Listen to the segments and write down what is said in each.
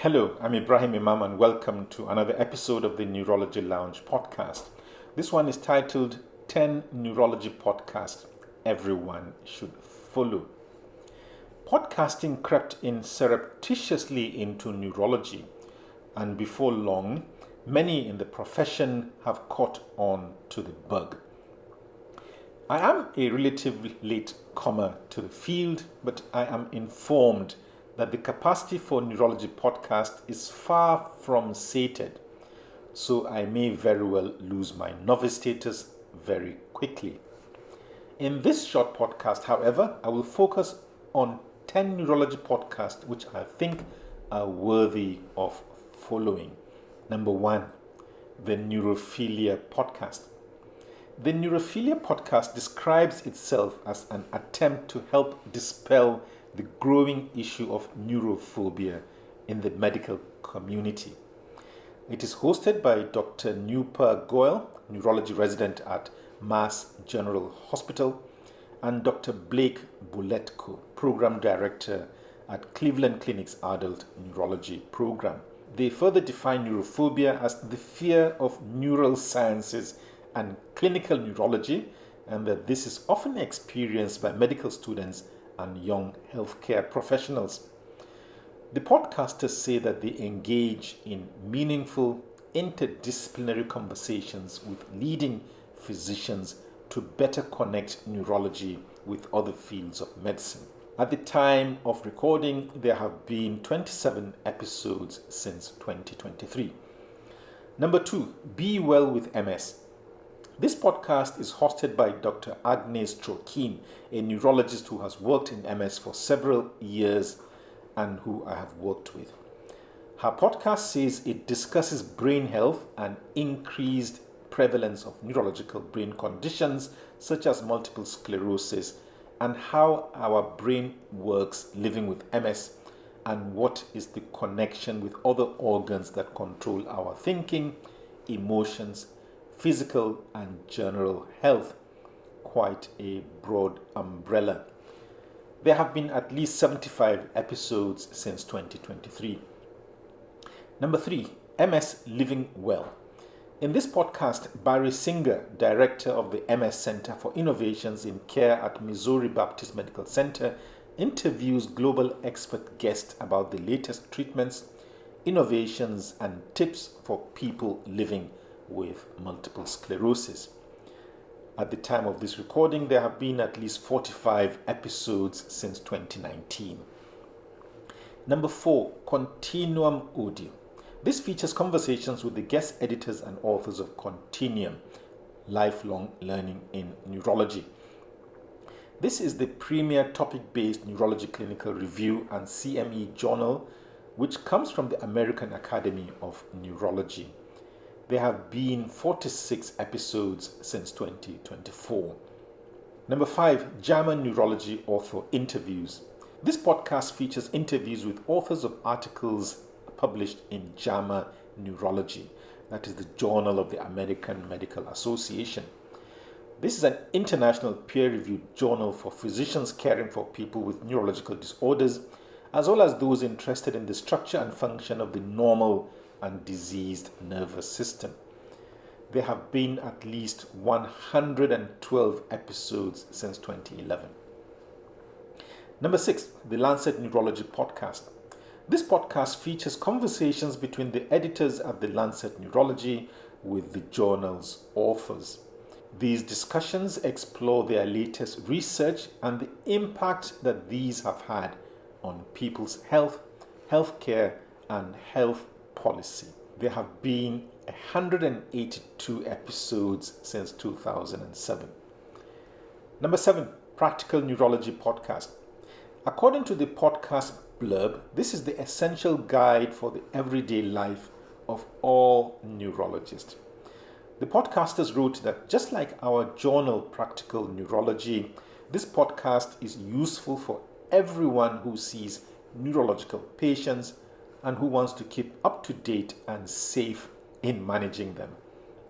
Hello, I'm Ibrahim Imam and welcome to another episode of the Neurology Lounge podcast. This one is titled 10 Neurology Podcasts Everyone Should Follow. Podcasting crept in surreptitiously into neurology, and before long, many in the profession have caught on to the bug. I am a relatively late comer to the field, but I am informed that the capacity for neurology podcast is far from sated, so I may very well lose my novice status very quickly. In this short podcast, however, I will focus on 10 neurology podcasts which I think are worthy of following. Number 1, the Neurophilia podcast. The Neurophilia podcast describes itself as an attempt to help dispel the growing issue of neurophobia in the medical community. It is hosted by Dr. Nupur Goyal, neurology resident at Mass General Hospital, and Dr. Blake Buletko, program director at Cleveland Clinic's Adult Neurology program. They further define neurophobia as the fear of neural sciences and clinical neurology, and that this is often experienced by medical students and young healthcare professionals. The podcasters say that they engage in meaningful interdisciplinary conversations with leading physicians to better connect neurology with other fields of medicine. At the time of recording, there have been 27 episodes since 2023. Number 2, Be Well with MS. This podcast is hosted by Dr. Agnes Trokin, a neurologist who has worked in MS for several years and who I have worked with. Her podcast says it discusses brain health and increased prevalence of neurological brain conditions such as multiple sclerosis and how our brain works living with MS and what is the connection with other organs that control our thinking, emotions, physical and general health. Quite a broad umbrella. There have been at least 75 episodes since 2023. Number 3, MS Living Well. In this podcast, Barry Singer, director of the MS Center for Innovations in Care at Missouri Baptist Medical Center, interviews global expert guests about the latest treatments, innovations, and tips for people living with multiple sclerosis. At the time of this recording, there have been at least 45 episodes since 2019. Number 4, Continuum Audio. This features conversations with the guest editors and authors of Continuum, Lifelong Learning in Neurology. This is the premier topic-based neurology clinical review and CME journal, which comes from the American Academy of Neurology. There have been 46 episodes since 2024. Number 5, JAMA Neurology Author Interviews. This podcast features interviews with authors of articles published in JAMA Neurology, that is the Journal of the American Medical Association. This is an international peer-reviewed journal for physicians caring for people with neurological disorders, as well as those interested in the structure and function of the normal and diseased nervous system. There have been at least 112 episodes since 2011. Number 6, the Lancet Neurology podcast. This podcast features conversations between the editors at the Lancet Neurology with the journal's authors. These discussions explore their latest research and the impact that these have had on people's health, healthcare, and health policy. There have been 182 episodes since 2007. Number 7, Practical Neurology Podcast. According to the podcast blurb, this is the essential guide for the everyday life of all neurologists. The podcasters wrote that just like our journal Practical Neurology, this podcast is useful for everyone who sees neurological patients and who wants to keep up to date and safe in managing them.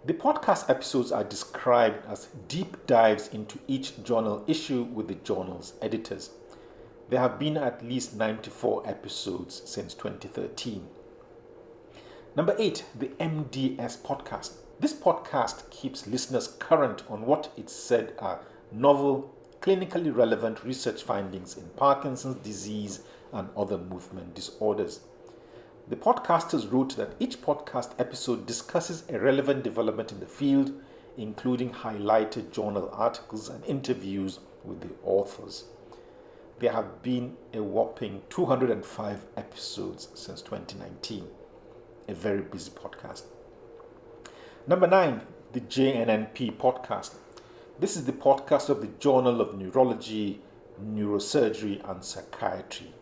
The podcast episodes are described as deep dives into each journal issue with the journal's editors. There have been at least 94 episodes since 2013. Number 8, the MDS podcast. This podcast keeps listeners current on what it said are novel, clinically relevant research findings in Parkinson's disease and other movement disorders. The podcasters wrote that each podcast episode discusses a relevant development in the field, including highlighted journal articles and interviews with the authors. There have been a whopping 205 episodes since 2019. A very busy podcast. Number 9, the JNNP podcast. This is the podcast of the Journal of Neurology, Neurosurgery and Psychiatry.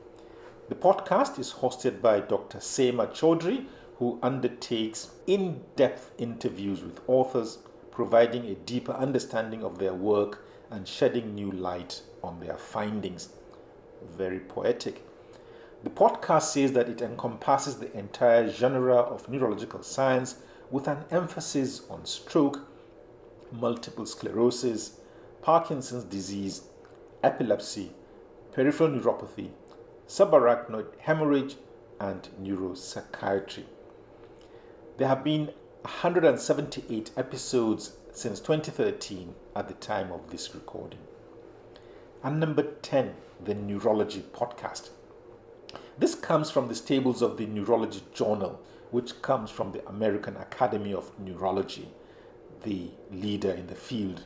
The podcast is hosted by Dr. Seema Chaudhry, who undertakes in-depth interviews with authors, providing a deeper understanding of their work and shedding new light on their findings. Very poetic. The podcast says that it encompasses the entire genre of neurological science with an emphasis on stroke, multiple sclerosis, Parkinson's disease, epilepsy, peripheral neuropathy, subarachnoid hemorrhage, and neuropsychiatry. There have been 178 episodes since 2013 at the time of this recording. And number 10, the Neurology podcast. This comes from the stables of the Neurology Journal, which comes from the American Academy of Neurology, the leader in the field.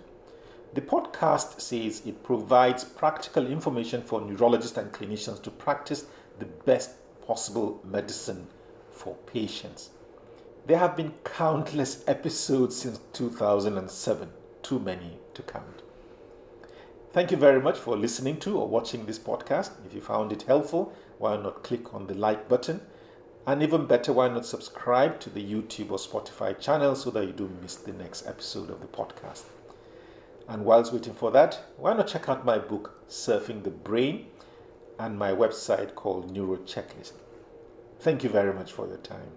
The podcast says it provides practical information for neurologists and clinicians to practice the best possible medicine for patients. There have been countless episodes since 2007, too many to count. Thank you very much for listening to or watching this podcast. If you found it helpful, why not click on the like button? And even better, why not subscribe to the YouTube or Spotify channel so that you don't miss the next episode of the podcast. And whilst waiting for that, why not check out my book, Surfing the Brain, and my website called Neuro Checklist. Thank you very much for your time.